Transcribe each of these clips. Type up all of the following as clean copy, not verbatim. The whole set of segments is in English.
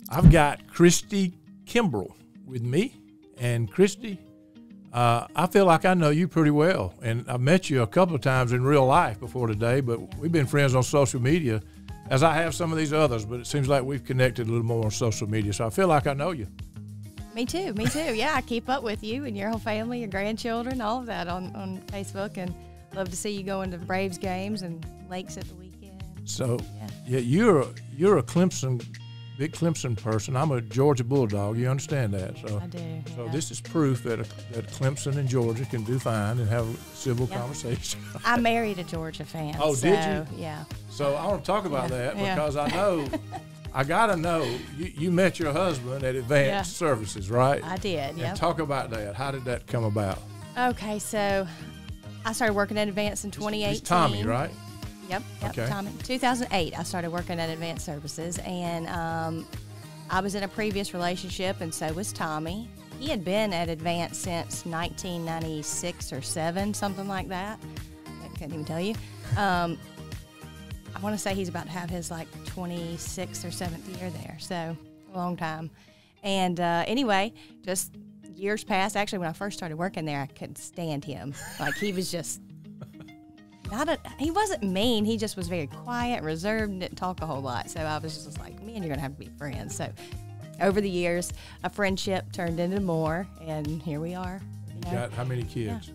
I've got Kristy Kimbrell with me. And Kristy, I feel like I know you pretty well. And I've met you a couple of times in real life before today, but we've been friends on social media, as I have some of these others, but it seems like we've connected a little more on social media. So I feel like I know you. Me too. Yeah, I keep up with you and your whole family, your grandchildren, all of that on Facebook, and love to see you going to Braves games and lakes at the weekend. So, yeah, you're a big Clemson person. I'm a Georgia Bulldog. You understand that? So I do. So this is proof that Clemson and Georgia can do fine and have a civil conversation. I married a Georgia fan. Oh, did you? Yeah. So I want to talk about that because I know. I got to know, you met your husband at Advanced Services, right? I did, yeah. Talk about that. How did that come about? Okay, so I started working at Advanced in 2018. It's Tommy, right? Yep, okay. Tommy. 2008, I started working at Advanced Services, and I was in a previous relationship, and so was Tommy. He had been at Advanced since 1996 or 7, something like that. I couldn't even tell you. I want to say he's about to have his 26th or 7th year there, so a long time. And anyway, just years passed. Actually, when I first started working there, I couldn't stand him. He was just he wasn't mean. He just was very quiet, reserved, and didn't talk a whole lot. So I was just like, man, you're going to have to be friends. So over the years, a friendship turned into more, and here we are. You got how many kids? Yeah.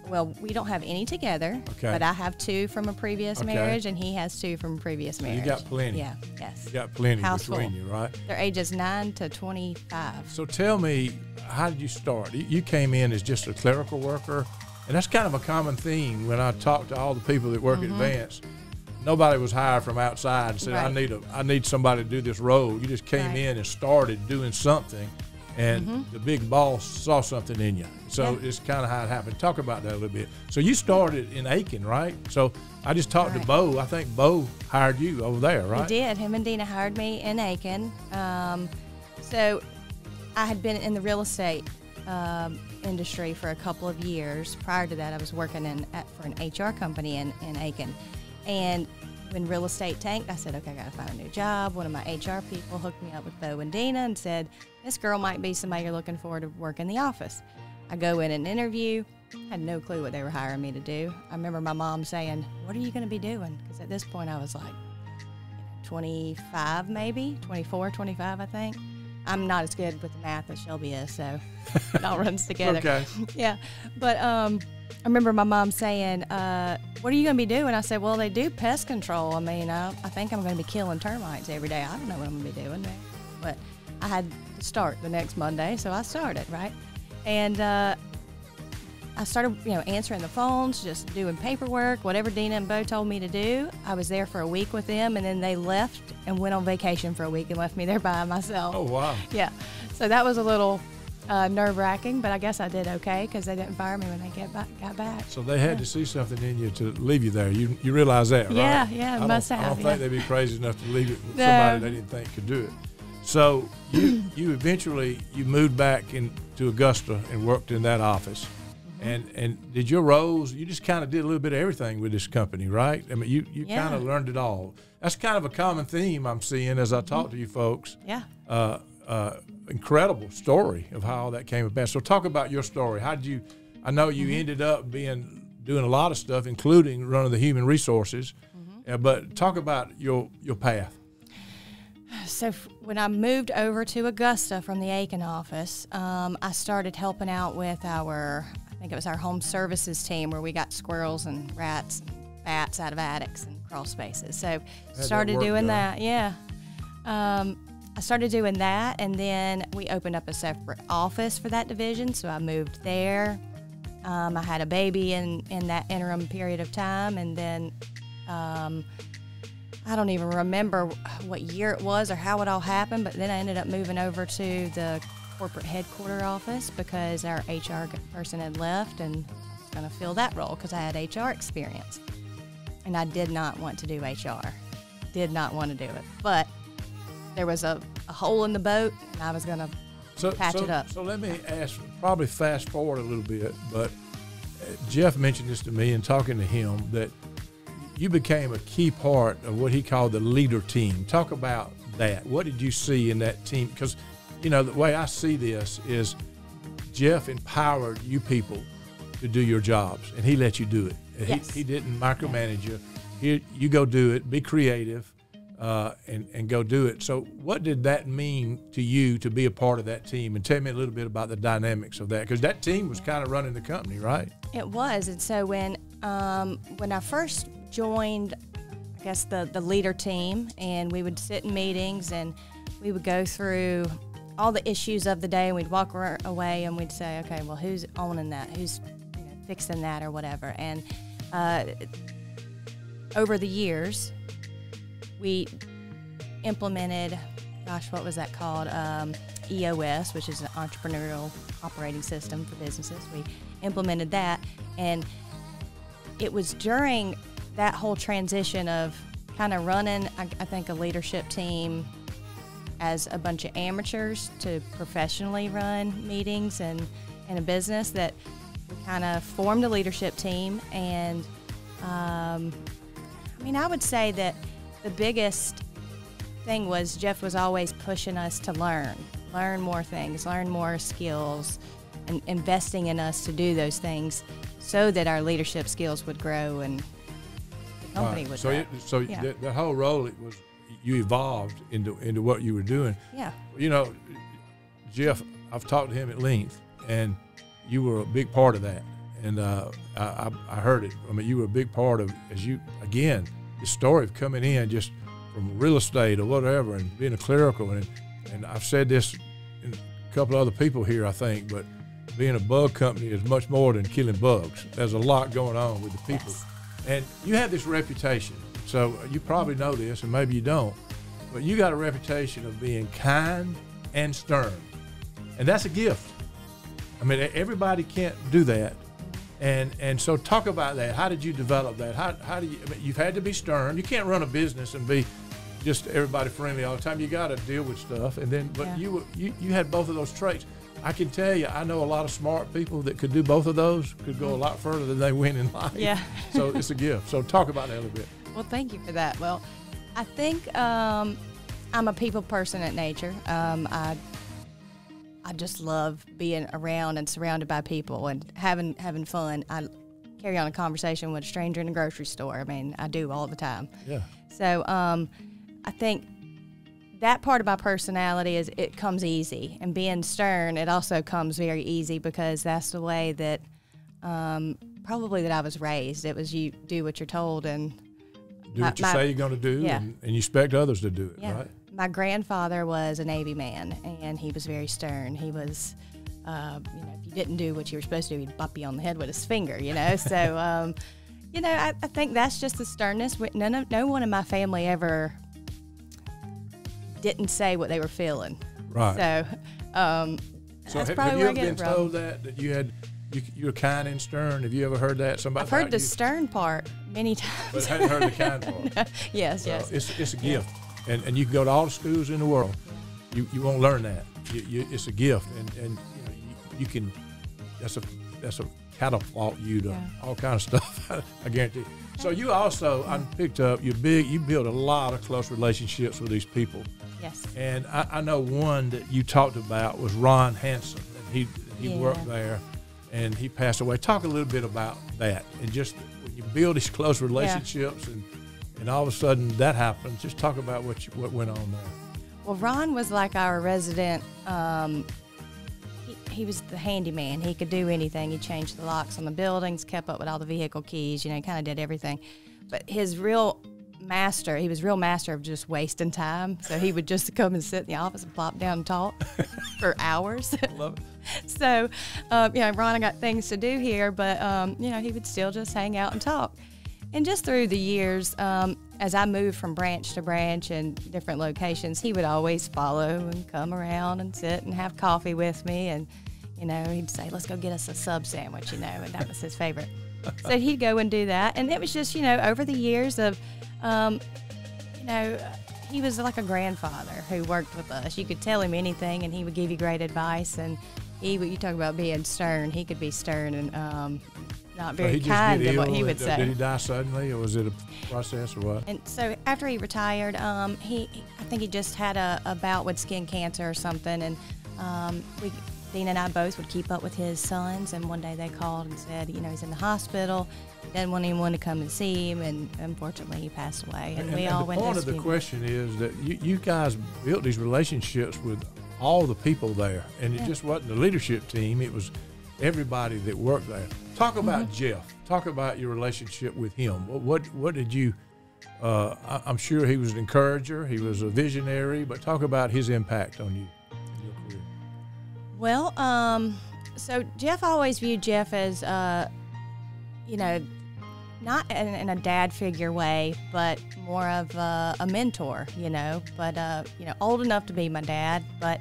Well, we don't have any together, but I have 2 from a previous marriage, and he has 2 from a previous marriage. You got plenty. Yeah, yes. You got plenty Houseful. between you, right? They're ages 9 to 25. So tell me, how did you start? You came in as just a clerical worker, and that's kind of a common theme when I talk to all the people that work at Advanced. Nobody was hired from outside and said, I need somebody to do this role. You just came in and started doing something. And the big boss saw something in you. So it's kind of how it happened. Talk about that a little bit. So you started in Aiken, right? So I just talked to Bo. I think Bo hired you over there, right? He did. Him and Dina hired me in Aiken. So I had been in the real estate industry for a couple of years. Prior to that, I was working for an HR company in Aiken. And when real estate tanked, I said, okay, I got to find a new job. One of my HR people hooked me up with Bo and Dina and said, this girl might be somebody you're looking for to work in the office. I go in and interview. Had no clue what they were hiring me to do. I remember my mom saying, what are you going to be doing? Because at this point I was 25 maybe, 24, 25 I think. I'm not as good with the math as Shelby is, so it all runs together. Okay. Yeah, but I remember my mom saying, what are you going to be doing? I said, well, they do pest control. I mean, I think I'm going to be killing termites every day. I don't know what I'm going to be doing, but I had to start the next Monday, so I started, right? And I started, answering the phones, just doing paperwork, whatever Dina and Bo told me to do. I was there for a week with them, and then they left and went on vacation for a week and left me there by myself. Oh, wow. Yeah. So that was a little nerve-wracking, but I guess I did okay because they didn't fire me when they got back. So they had to see something in you to leave you there. You realize that, right? Yeah, must have. I don't think they'd be crazy enough to leave it with somebody they didn't think could do it. So you eventually moved back into Augusta and worked in that office. And did your roles, you just kind of did a little bit of everything with this company, right? I mean, you kind of learned it all. That's kind of a common theme I'm seeing as I talk to you folks. Yeah. Incredible story of how all that came about. So talk about your story. How did you, I know you ended up doing a lot of stuff, including running the human resources, but talk about your path. So when I moved over to Augusta from the Aiken office, I started helping out with I think it was our home services team, where we got squirrels and rats and bats out of attics and crawl spaces. So started doing that. Yeah. I started doing that, and then we opened up a separate office for that division, so I moved there. I had a baby in that interim period of time, and then I don't even remember what year it was or how it all happened, but then I ended up moving over to the corporate headquarter office because our HR person had left, and I was going to fill that role because I had HR experience. And I did not want to do HR. Did not want to do it. But there was a hole in the boat, and I was going to patch it up. So let me ask, probably fast forward a little bit, but Jeff mentioned this to me in talking to him, that you became a key part of what he called the leader team. Talk about that? What did you see in that team? Because, you know, the way I see this is Jeff empowered you people to do your jobs, and he let you do it. Yes. He didn't micromanage you. Here, you go do it, be creative, and go do it. So what did that mean to you to be a part of that team? And tell me a little bit about the dynamics of that, because that team was kind of running the company, right? It was. And so when I first joined, I guess, the leader team, and we would sit in meetings and we would go through all the issues of the day, and we'd walk away and we'd say, okay, well, who's owning that? Who's fixing that or whatever? And over the years, we implemented, gosh, what was that called? EOS, which is an entrepreneurial operating system for businesses. We implemented that, and it was during that whole transition of kind of running, I think, a leadership team as a bunch of amateurs to professionally run meetings and in a business, that we kind of formed a leadership team. And I would say that the biggest thing was Jeff was always pushing us to learn more things, learn more skills, and investing in us to do those things so that our leadership skills would grow and the company would grow. That whole role, it was, you evolved into what you were doing. Yeah. You know, Jeff, I've talked to him at length, and you were a big part of that. And I heard it. I mean, you were a big part of, as you, again, the story of coming in just from real estate or whatever and being a clerical. And I've said this in a couple of other people here, I think, but being a bug company is much more than killing bugs. There's a lot going on with the people. Yes. And you have this reputation. So you probably know this, and maybe you don't, but you got a reputation of being kind and stern. And that's a gift. I mean, everybody can't do that. And so talk about that. How did you develop that? How do you, I mean, you've had to be stern. You can't run a business and be just everybody friendly all the time. You got to deal with stuff. And then, but you had both of those traits. I can tell you, I know a lot of smart people that could do both of those, could go a lot further than they went in life. Yeah. So it's a gift. So talk about that a little bit. Well, thank you for that. Well, I think I'm a people person at nature. I just love being around and surrounded by people and having fun. I carry on a conversation with a stranger in a grocery store. I mean, I do all the time. Yeah. So I think that part of my personality is it comes easy. And being stern, it also comes very easy because that's the way that probably that I was raised. It was you do what you're told and do what you say you're going to do, yeah. and you expect others to do it, yeah. right? My grandfather was a Navy man, and he was very stern. He was, if you didn't do what you were supposed to do, he'd bop you on the head with his finger, So, I think that's just the sternness. No one in my family ever didn't say what they were feeling. Right. So, that's probably where I get it from. Have you ever been told that you're kind and stern? Have you ever heard that? I've heard the stern part many times. But hadn't heard the kind part. No. Yes, so yes. It's a gift. And you can go to all the schools in the world. You won't learn that. It's a gift. And you can, that's a catapult you to all kinds of stuff, I guarantee. So you also, I picked up, you build a lot of close relationships with these people. Yes. And I know one that you talked about was Ron Hansen. And he worked there, and he passed away. Talk a little bit about that, and just when you build these close relationships, and all of a sudden that happens. Just talk about what went on there. Well, Ron was like our resident. He was the handyman. He could do anything. He changed the locks on the buildings, kept up with all the vehicle keys. He kind of did everything. But his real master, he was real master of just wasting time. So he would just come and sit in the office and plop down and talk for hours. Love it. So, Ron got things to do here, but, he would still just hang out and talk. And just through the years, as I moved from branch to branch and different locations, he would always follow and come around and sit and have coffee with me. And, he'd say, let's go get us a sub sandwich, and that was his favorite. So he'd go and do that. And it was just, over the years of, he was like a grandfather who worked with us. You could tell him anything, and he would give you great advice. And, You talk about being stern. He could be stern and not very he just kind get in what ill he would say. Did he die suddenly, or was it a process, or what? And so after he retired, I think he just had a bout with skin cancer or something, and Dean and I both would keep up with his sons, and one day they called and said, he's in the hospital, doesn't want anyone to come and see him, and unfortunately he passed away. And we all went to the point of the question is that you guys built these relationships with all the people there, and it just wasn't the leadership team, it was everybody that worked there. Talk about Jeff. Talk about your relationship with him. What did you, I'm sure he was an encourager, he was a visionary, but talk about his impact on you and your career. Well, so Jeff, I always viewed Jeff as, not in a dad figure way, but more of a mentor, but, old enough to be my dad, but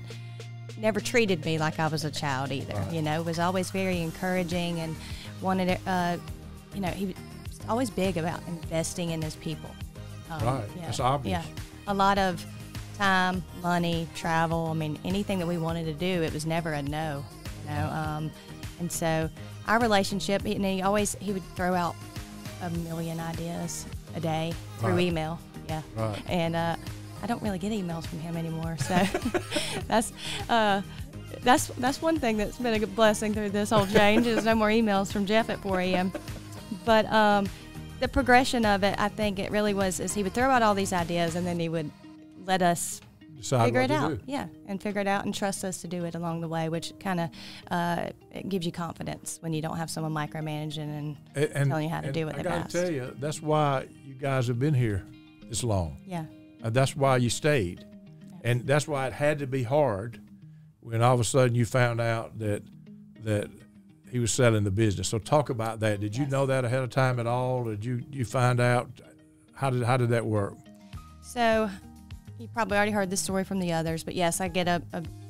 never treated me like I was a child either. Right. Was always very encouraging and wanted it, he was always big about investing in his people. Right, that's obvious. Yeah, a lot of time, money, travel. I mean, anything that we wanted to do, it was never a no. And so our relationship, he would throw out a million ideas a day through email. Yeah, right. And I don't really get emails from him anymore, so that's one thing that's been a good blessing through this whole change. There's no more emails from Jeff at 4 a.m. But the progression of it, I think it really was, is he would throw out all these ideas, and then he would let us figure it out. Yeah, and figure it out and trust us to do it along the way, which kind of it gives you confidence when you don't have someone micromanaging and telling you how to do it. I got to tell you, that's why you guys have been here this long. Yeah. That's why you stayed. And that's why it had to be hard when all of a sudden you found out that he was selling the business. So talk about that. Did you know that ahead of time at all? Did you find out? How did that work? So you probably already heard this story from the others, but yes, I get a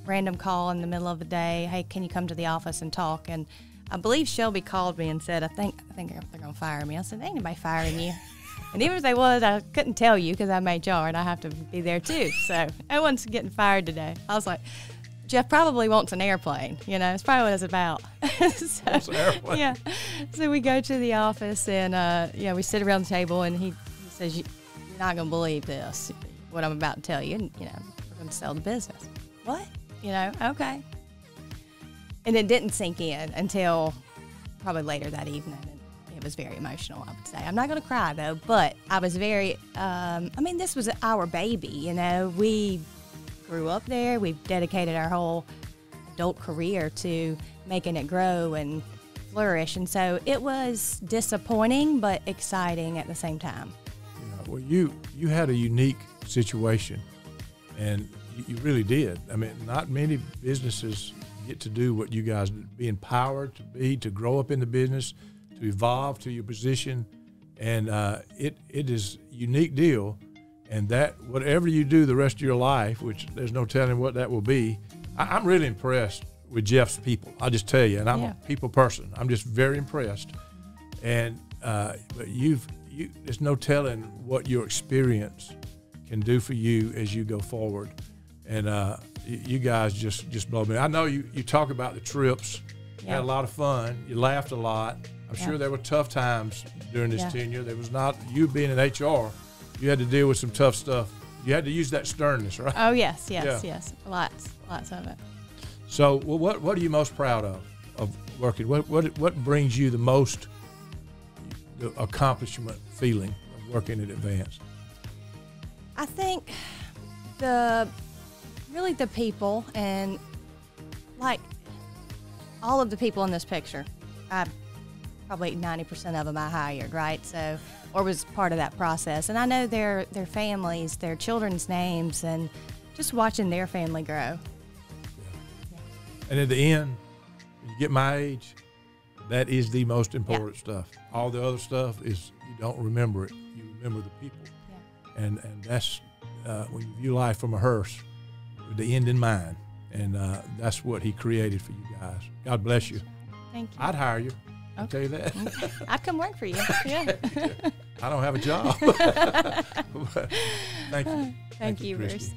random call in the middle of the day. Hey, can you come to the office and talk? And I believe Shelby called me and said, I think they're going to fire me. I said, ain't anybody firing you. And even if they was, I couldn't tell you because I'm HR and I have to be there too. So no one's getting fired today. I was like, Jeff probably wants an airplane. It's probably what it's about. Wants an airplane. Yeah. So we go to the office and, we sit around the table and he says, you're not going to believe this, what I'm about to tell you. And, we're going to sell the business. What? Okay. And it didn't sink in until probably later that evening. It was very emotional, I would say. I'm not going to cry, though, but I was very, this was our baby, We grew up there. We've dedicated our whole adult career to making it grow and flourish. And so it was disappointing, but exciting at the same time. Yeah, well, you had a unique situation, and you really did. I mean, not many businesses get to do what you guys did, be empowered to grow up in the business, to evolve to your position, and it is a unique deal. And that whatever you do the rest of your life, which there's no telling what that will be, I'm really impressed with Jeff's people. I'll just tell you, and I'm a people person. I'm just very impressed. And but there's no telling what your experience can do for you as you go forward. And you guys just blow me. I know you talk about the trips. You had a lot of fun. You laughed a lot. I'm sure there were tough times during this tenure. There was not, you being in HR, you had to deal with some tough stuff. You had to use that sternness, right? Oh, yes. Lots of it. So, well, what are you most proud of working? What brings you the most accomplishment feeling of working at Advanced? I think really the people, and like all of the people in this picture, probably 90% of them I hired, right? So, or was part of that process. And I know their families, their children's names, and just watching their family grow. Yeah. And at the end, when you get my age, that is the most important stuff. All the other stuff is, you don't remember it. You remember the people. Yeah. And that's when you view life from a hearse, with the end in mind. And that's what he created for you guys. God bless you. Thank you. I'd hire you. I'll tell you that. I'd come work for you. Yeah. I don't have a job. Thank you. Thank you, Bruce.